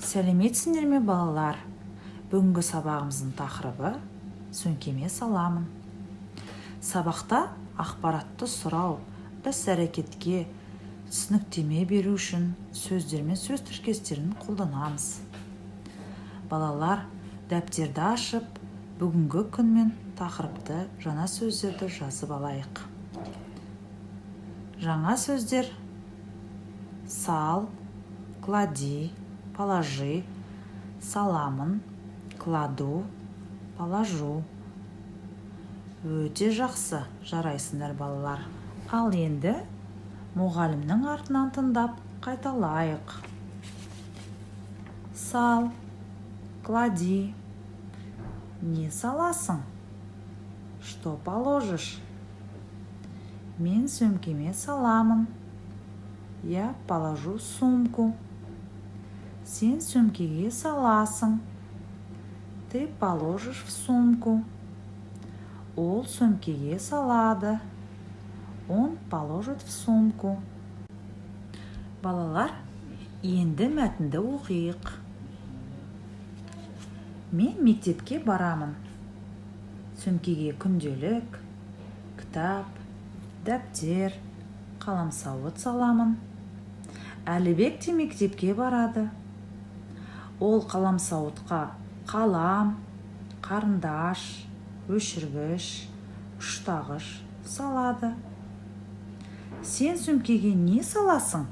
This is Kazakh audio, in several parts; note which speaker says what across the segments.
Speaker 1: Сәлеметсіңдер ме балалар? Бүгінгі сабағымыздың тақырыбы сөмкеме саламын. Сабақта ақпаратты сұрау, іс-әрекетке түсініктеме беру үшін сөздер мен сөз тіркестерін қолданамыз. Балалар, дәптерді ашып, бүгінгі күн мен тақырыпты жаңа сөздерді жазып алайық. Жаңа сөздер: сал, клади, положи, саламын, кладу, положу. Өте жақсы, жарайсыңдар балалар. Ал енді мұғалімнің артынан тыңдап қайталайық. Сал, клади. Не саласың? Что положишь? Мен сөмкеме саламын. Я положу сумку. Сен сөмкеге саласың. Ты положишь в сумку. Ол сөмкеге салады. Он положит в сумку. Балалар, енді мәтінді оқиық. Мен мектепке барамын. Сөмкеге күнделік, кітап, дәптер, қаламсауыт саламын. Әлібек те мектепке барады. Ол қаламсауытқа қалам, қарындаш, өшіргіш, ұштағыш салады. Сен сөмкеге не саласың?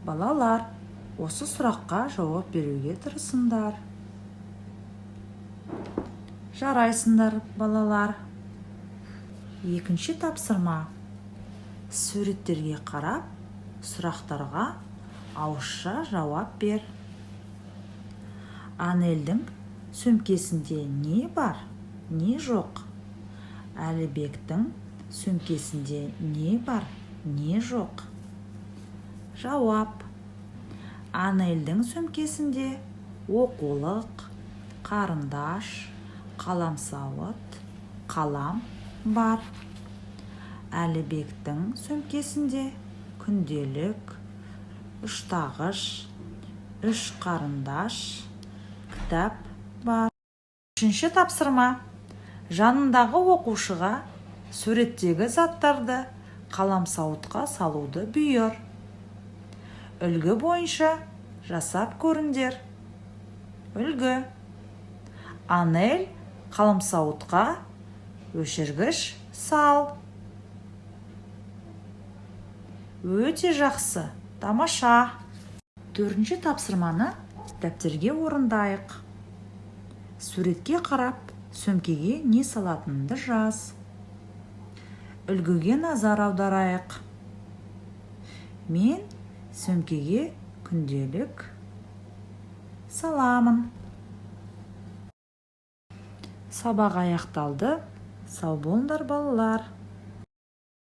Speaker 1: Балалар, осы сұраққа жауап беруге тырысыңдар. Жарайсыңдар, балалар. Екінші тапсырма. Суреттерге қарап, сұрақтарға ауызша жауап бер. Анельдің сөмкесінде не бар, не жоқ? Әлібектің сөмкесінде не бар, не жоқ? Жауап: Анельдің сөмкесінде оқулық, қарындаш, қаламсауыт, қалам бар. Әлібектің сөмкесінде күнделік, ұштағыш, үш қарындаш, кітап бар. Үшінші тапсырма. Жанындағы оқушыға суреттегі заттарды қаламсауытқа салуды бұйыр. Үлгі бойынша жасап көріңдер. Үлгі: Анель, қаламсауытқа өшіргіш сал. Өте жақсы, тамаша. Төртінші тапсырманы дәптерге орындайық. Суретке қарап, сөмкеге не салатыныңды жаз. Үлгіге назар аударайық. Мен сөмкеге күнделік саламын. Сабақ аяқталды. Сау болыңдар балалар.